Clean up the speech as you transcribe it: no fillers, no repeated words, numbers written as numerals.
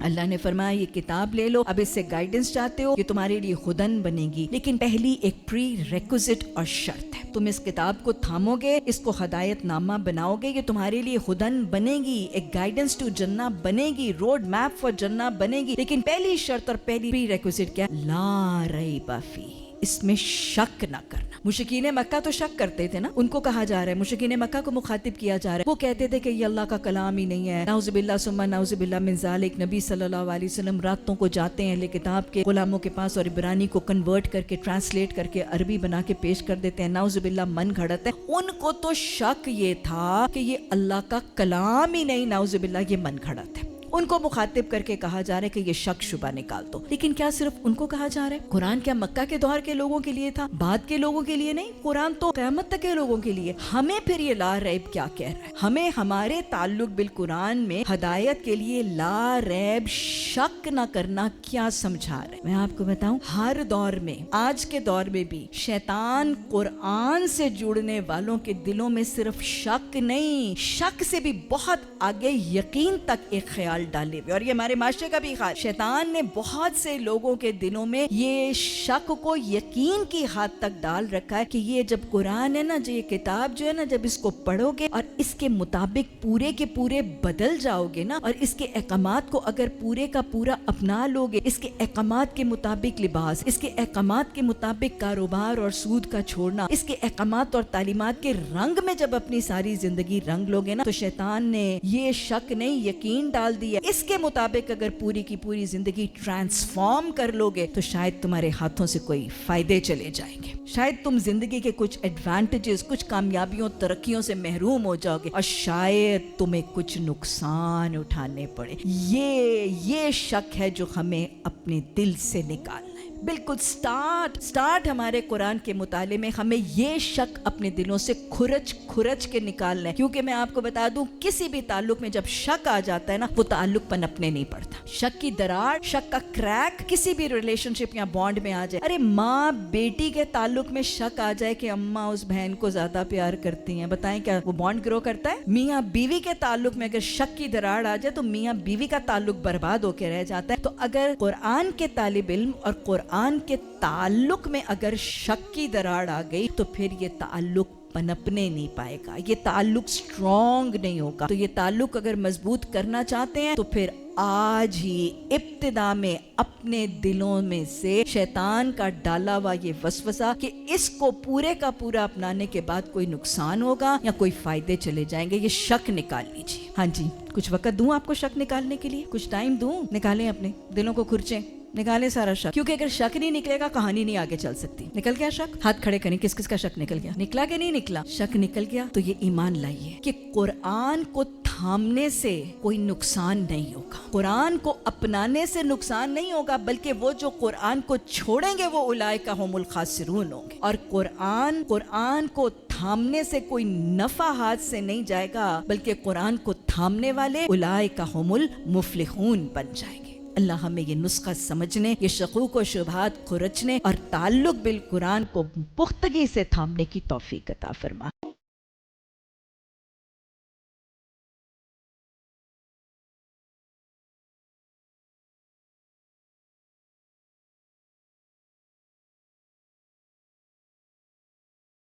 اللہ نے فرمایا یہ کتاب لے لو, اب اس سے گائیڈنس چاہتے ہو, یہ تمہارے لیے ہدن بنے گی, لیکن پہلی ایک پری ریکوزٹ اور شرط ہے, تم اس کتاب کو تھامو گے, اس کو ہدایت نامہ بناؤ گے, یہ تمہارے لیے ہدن بنے گی, ایک گائیڈنس ٹو جنہ بنے گی, روڈ میپ فار جنہ بنے گی, لیکن پہلی شرط اور پہلی پری ریکوزٹ کیا؟ لا ریب فیہ, اس میں شک نہ کرنا. مشرکین مکہ تو شک کرتے تھے نا, ان کو کہا جا رہا ہے, مشرکین مکہ کو مخاطب کیا جا رہا ہے, وہ کہتے تھے کہ یہ اللہ کا کلام ہی نہیں ہے, نعوذ باللہ ثم نعوذ باللہ من ذالک. نبی صلی اللہ علیہ وسلم راتوں کو جاتے ہیں اہل کتاب کے غلاموں کے پاس اور عبرانی کو کنورٹ کر کے ٹرانسلیٹ کر کے عربی بنا کے پیش کر دیتے ہیں, نعوذ باللہ من گھڑتے ہیں. ان کو تو شک یہ تھا کہ یہ اللہ کا کلام ہی نہیں, نعوذ باللہ یہ من گھڑت ہے. ان کو مخاطب کر کے کہا جا رہا ہے کہ یہ شک شبہ نکال دو. لیکن کیا صرف ان کو کہا جا رہا ہے؟ قرآن کیا مکہ کے دور کے لوگوں کے لیے تھا, بعد کے لوگوں کے لیے نہیں؟ قرآن تو قیامت تک کے لوگوں کے لیے. ہمیں پھر یہ لا ریب کیا کہہ رہا ہے؟ ہمیں ہمارے تعلق بالقرآن میں ہدایت کے لیے لا ریب شک نہ کرنا کیا سمجھا رہا ہے؟ میں آپ کو بتاؤں, ہر دور میں, آج کے دور میں بھی شیطان قرآن سے جڑنے والوں کے دلوں میں صرف شک نہیں, شک سے بھی بہت آگے یقین تک ایک خیال ڈالے ہوئے, اور یہ ہمارے معاشرے کا بھی خیال. شیطان نے بہت سے لوگوں کے دلوں میں یہ شک کو یقین کی حد تک ڈال رکھا ہے کہ یہ جب قرآن ہے نا, جو یہ کتاب جو ہے نا, جب اس کو پڑھو گے اور اس کے مطابق پورے کے پورے بدل جاؤ گے نا, اور اس کے احکامات کو اگر پورے کا پورا اپنا لو گے, اس کے احکامات کے مطابق لباس, اس کے احکامات کے مطابق کاروبار اور سود کا چھوڑنا, اس کے احکامات اور تعلیمات کے رنگ میں جب اپنی ساری زندگی رنگ لو گے نا, تو شیطان نے یہ شک نہیں یقین ڈال دیا. اس کے مطابق اگر پوری کی پوری زندگی ٹرانسفارم کر لو گے تو شاید تمہارے ہاتھوں سے کوئی فائدے چلے جائیں گے, شاید تم زندگی کے کچھ ایڈوانٹیجز, کچھ کامیابیوں, ترقیوں سے محروم ہو جاؤ گے, اور شاید تمہیں کچھ نقصان اٹھانے پڑے. یہ شک ہے جو ہمیں اپنے دل سے نکالنا ہے. بالکل سٹارٹ ہمارے قرآن کے مطالعے میں ہمیں یہ شک اپنے دلوں سے کھرچ کے نکالنا ہے. کیونکہ میں آپ کو بتا دوں, کسی بھی تعلق میں جب شک آ جاتا ہے نا, وہ تعلق پنپنے نہیں پڑتا. شک کی دراڑ, شک کا کریک کسی بھی ریلیشن شپ یا بانڈ میں آ جائے. ارے ماں بیٹی کے تعلق میں شک آ جائے کہ اماں اس بہن کو زیادہ پیار کرتی ہیں, بتائیں کیا وہ بانڈ گرو کرتا ہے؟ میاں بیوی کے تعلق میں اگر شک کی دراڑ آ جائے تو میاں بیوی کا تعلق برباد ہو کے رہ جاتا ہے. تو اگر قرآن کے طالب علم اور قرآن کے تعلق میں اگر شک کی دراڑ آ گئی تو پھر یہ تعلق پنپنے نہیں پائے گا, یہ تعلق سٹرونگ نہیں ہوگا. تو یہ تعلق اگر مضبوط کرنا چاہتے ہیں تو پھر آج ہی ابتدا میں اپنے دلوں میں سے شیطان کا ڈالا ہوا یہ وسوسہ کہ اس کو پورے کا پورا اپنانے کے بعد کوئی نقصان ہوگا یا کوئی فائدے چلے جائیں گے, یہ شک نکال لیجیے. ہاں جی, کچھ وقت دوں آپ کو شک نکالنے کے لیے, کچھ ٹائم دوں, نکالیں اپنے دلوں کو, کھرچیں, نکالے سارا شک. کیونکہ اگر شک نہیں نکلے گا کہانی نہیں آگے چل سکتی. نکل گیا شک؟ ہاتھ کھڑے کریں, کس کس کا شک نکل گیا؟ نکلا کہ نہیں نکلا؟ شک نکل گیا تو یہ ایمان لائیے کہ قرآن کو تھامنے سے کوئی نقصان نہیں ہوگا, قرآن کو اپنانے سے نقصان نہیں ہوگا, بلکہ وہ جو قرآن کو چھوڑیں گے وہ اولئک هم الخاسرون ہوں گے. اور قرآن کو تھامنے سے کوئی نفع ہاتھ سے نہیں جائے گا, بلکہ قرآن کو تھامنے والے اولئک هم المفلحون بن جائیں گے. اللہ ہمیں یہ نسخہ سمجھنے, یہ شکوک و شبہات کھرچنے اور تعلق بالقرآن کو پختگی سے تھامنے کی توفیق عطا فرما.